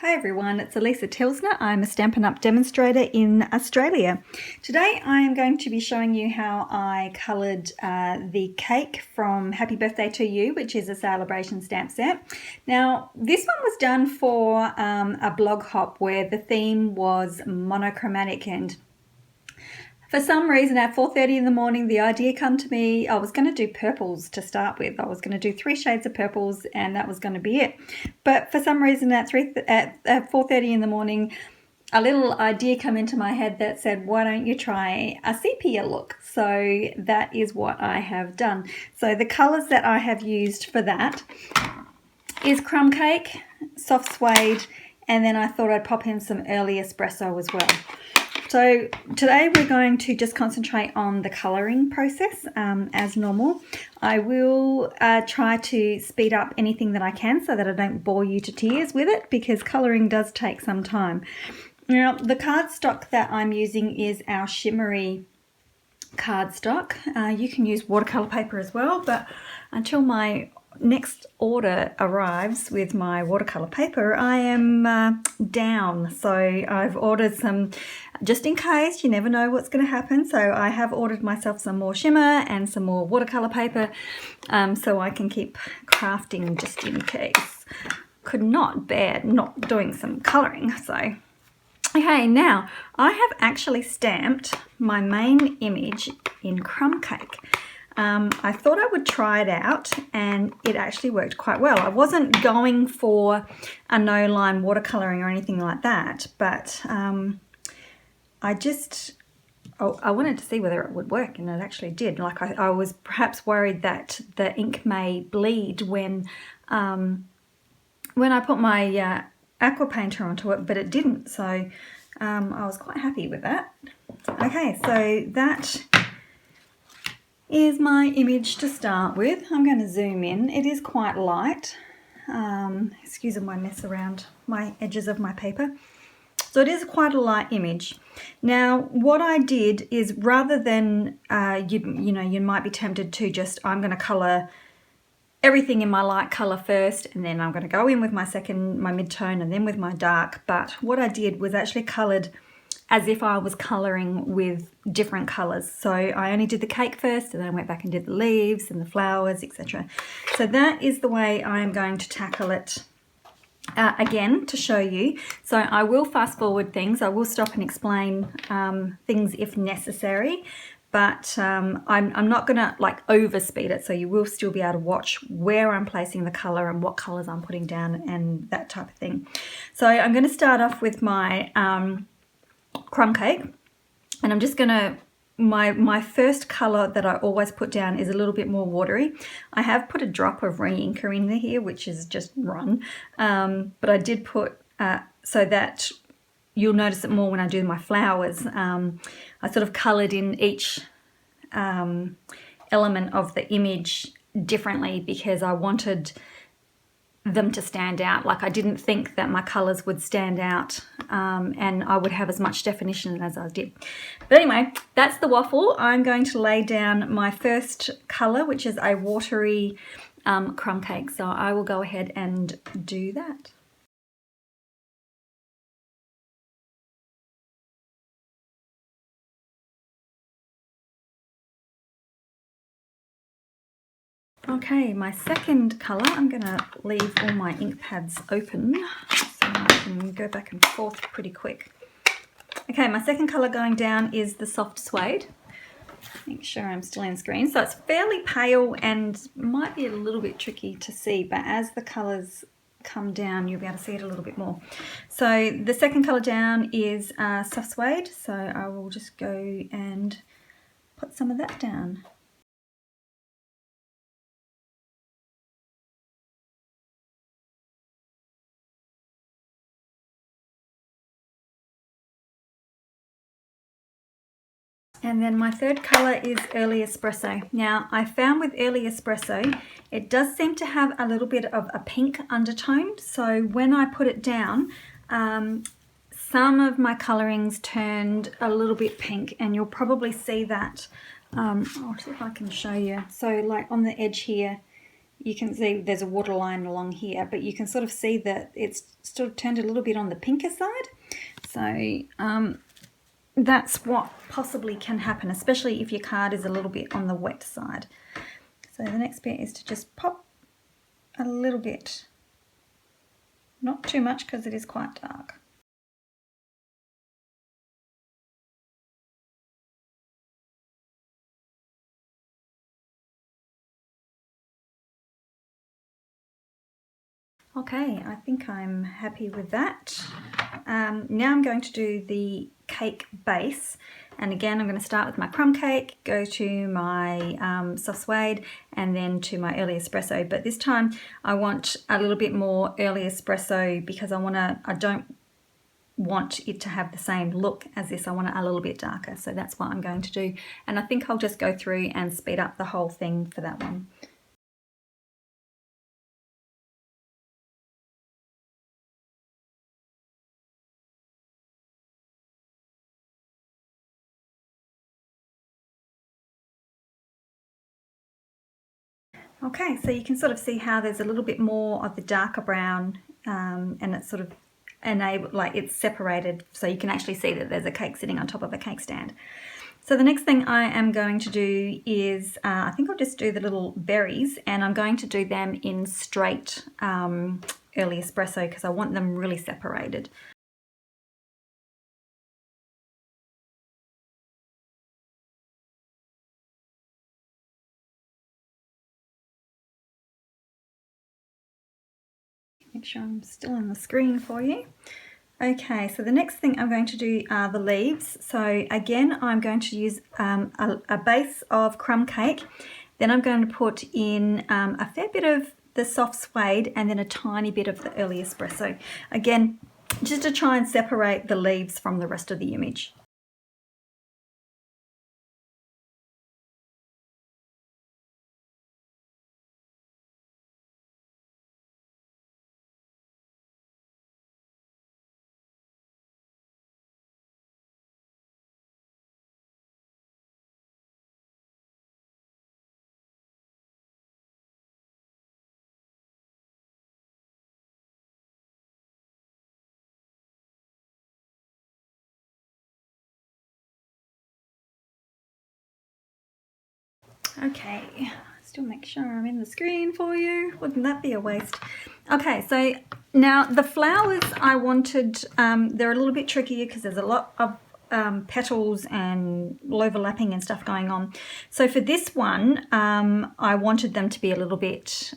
Hi everyone, it's Alisa Tilsner. I'm a Stampin' Up! Demonstrator in Australia. Today I am going to be showing you how I coloured the cake from Happy Birthday to You, which is a celebration stamp set. Now this one was done for a blog hop where the theme was monochromatic, and for some reason at 4:30 in the morning the idea came to me. I was going to do purples to start with. I was going to do 3 shades of purples and that was going to be it. But for some reason at 4:30 in the morning a little idea came into my head that said, why don't you try a sepia look? So that is what I have done. So the colours that I have used for that is crumb cake, soft suede, and then I thought I'd pop in some early espresso as well. So today we're going to just concentrate on the colouring process as normal. I will try to speed up anything that I can so that I don't bore you to tears with it, because colouring does take some time. Now the cardstock that I'm using is our shimmery cardstock. You can use watercolour paper as well, but until my next order arrives with my watercolour paper, I am down. So I've ordered some, just in case, you never know what's going to happen. So I have ordered myself some more shimmer and some more watercolour paper so I can keep crafting just in case. Could not bear not doing some colouring. So okay, now I have actually stamped my main image in crumb cake. I thought I would try it out and it actually worked quite well. I wasn't going for a no-line watercolouring or anything like that, but I wanted to see whether it would work, and it actually did. Like I was perhaps worried that the ink may bleed when I put my aqua painter onto it, but it didn't. So I was quite happy with that. Okay, so that is my image to start with. I'm going to zoom in. It is quite light. Excuse my mess around my edges of my paper. So it is quite a light image. Now what I did is, rather than you might be tempted to just, I'm going to colour everything in my light colour first and then I'm going to go in with my mid-tone and then with my dark, but what I did was actually coloured as if I was colouring with different colours. So I only did the cake first and then I went back and did the leaves and the flowers, etc. So that is the way I am going to tackle it again to show you. So I will fast forward things. I will stop and explain things if necessary, but I'm not going to like overspeed it, so you will still be able to watch where I'm placing the colour and what colours I'm putting down and that type of thing. So I'm going to start off with my crumb cake, and I'm just gonna, my first colour that I always put down is a little bit more watery. I have put a drop of re-inker in here, which is just run, but I did put so that you'll notice it more when I do my flowers. I sort of coloured in each element of the image differently because I wanted them to stand out. Like I didn't think that my colours would stand out and I would have as much definition as I did. But anyway, that's the waffle. I'm going to lay down my first colour, which is a watery crumb cake. So I will go ahead and do that. Okay, my second colour, I'm going to leave all my ink pads open so I can go back and forth pretty quick. Okay, my second colour going down is the soft suede. Make sure I'm still in screen. So it's fairly pale and might be a little bit tricky to see, but as the colours come down you'll be able to see it a little bit more. So the second colour down is soft suede, so I will just go and put some of that down. And then my third colour is early espresso. Now I found with early espresso it does seem to have a little bit of a pink undertone, so when I put it down some of my colourings turned a little bit pink, and you'll probably see that. I'll see if I can show you. So like on the edge here you can see there's a waterline along here, but you can sort of see that it's sort of turned a little bit on the pinker side. So that's what possibly can happen, especially if your card is a little bit on the wet side. So the next bit is to just pop a little bit, not too much because it is quite dark. Okay, I think I'm happy with that. Now I'm going to do the cake base, and again I'm going to start with my crumb cake, go to my soft suede, and then to my early espresso. But this time I want a little bit more early espresso because I don't want it to have the same look as this. I want it a little bit darker, so that's what I'm going to do. And I think I'll just go through and speed up the whole thing for that one. Okay, so you can sort of see how there's a little bit more of the darker brown, and it's sort of it's separated, so you can actually see that there's a cake sitting on top of a cake stand. So the next thing I am going to do is, I think I'll just do the little berries, and I'm going to do them in straight early espresso because I want them really separated. Make sure I'm still on the screen for you. Okay, so the next thing I'm going to do are the leaves. So again, I'm going to use a base of crumb cake. Then I'm going to put in a fair bit of the soft suede and then a tiny bit of the early espresso. Again, just to try and separate the leaves from the rest of the image. Okay, still make sure I'm in the screen for you. Wouldn't that be a waste? Okay, so now the flowers I wanted, they're a little bit trickier because there's a lot of petals and overlapping and stuff going on. So for this one, I wanted them to be a little bit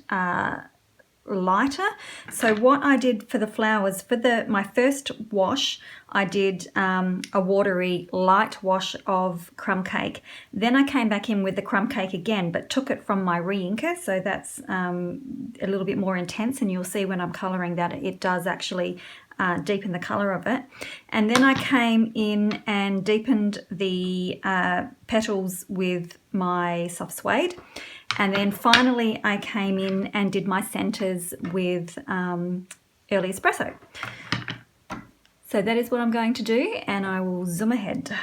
lighter. So what I did for the flowers, for my first wash, I did a watery light wash of crumb cake. Then I came back in with the crumb cake again, but took it from my re-inker, so that's a little bit more intense, and you'll see when I'm colouring that it does actually deepen the colour of it. And then I came in and deepened the petals with my soft suede. And then finally I came in and did my centres with early espresso. So that is what I'm going to do, and I will zoom ahead.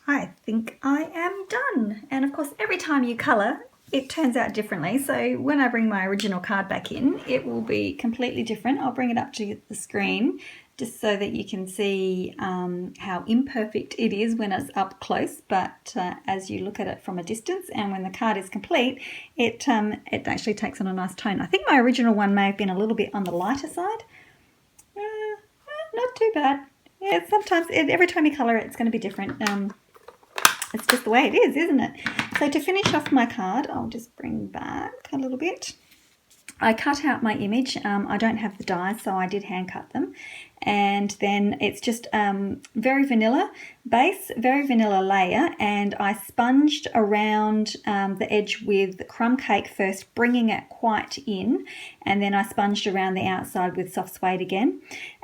I think I am done. And of course, every time you colour, it turns out differently. So when I bring my original card back in, it will be completely different. I'll bring it up to the screen just so that you can see how imperfect it is when it's up close, but as you look at it from a distance and when the card is complete, it actually takes on a nice tone. I think my original one may have been a little bit on the lighter side. Not too bad. Yeah, sometimes, every time you colour it, it's going to be different. It's just the way it is, isn't it? So to finish off my card, I'll just bring back a little bit. I cut out my image. I don't have the dies, so I did hand cut them. And then it's just very vanilla base, very vanilla layer, and I sponged around the edge with crumb cake first, bringing it quite in, and then I sponged around the outside with soft suede again.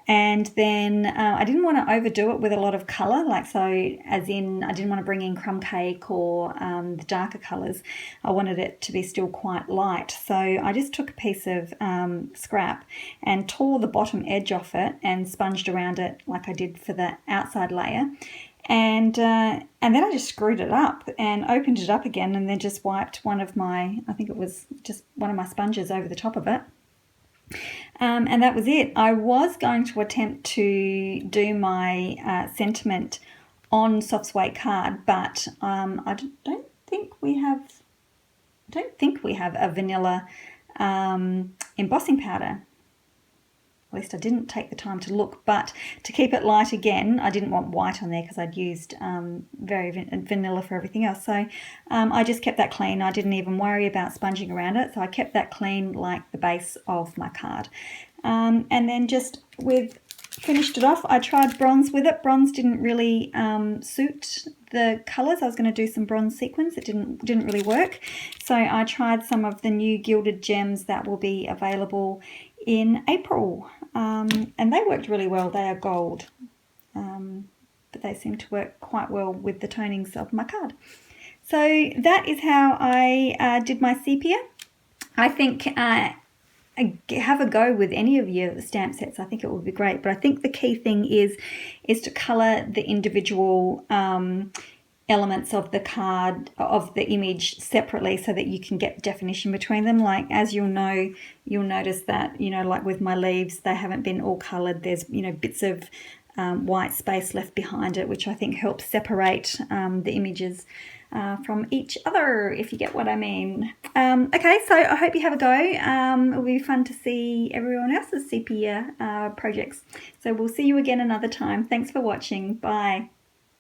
And then I didn't want to overdo it with a lot of colour, like so as in I didn't want to bring in crumb cake or the darker colours. I wanted it to be still quite light. So I just took a piece of scrap and tore the bottom edge off it and sponged around it like I did for the outside layer. And then I just screwed it up and opened it up again and then just wiped one of my, I think it was just one of my sponges over the top of it. And that was it. I was going to attempt to do my sentiment on soft suede card, but I don't think we have a vanilla embossing powder. At least I didn't take the time to look, but to keep it light again, I didn't want white on there because I'd used very vanilla for everything else. So I just kept that clean. I didn't even worry about sponging around it. So I kept that clean like the base of my card. And then just finished it off. I tried bronze with it. Bronze didn't really suit the colours. I was going to do some bronze sequins. It didn't really work. So I tried some of the new gilded gems that will be available in April. And they worked really well. They are gold. But they seem to work quite well with the tonings of my card. So that is how I did my sepia. I think have a go with any of your stamp sets. I think it would be great. But I think the key thing is to colour the individual elements of the card, of the image separately so that you can get definition between them. Like as you'll notice that, like with my leaves, they haven't been all coloured. There's, bits of white space left behind it, which I think helps separate the images from each other, if you get what I mean. Okay, so I hope you have a go. It'll be fun to see everyone else's sepia projects. So we'll see you again another time. Thanks for watching. Bye.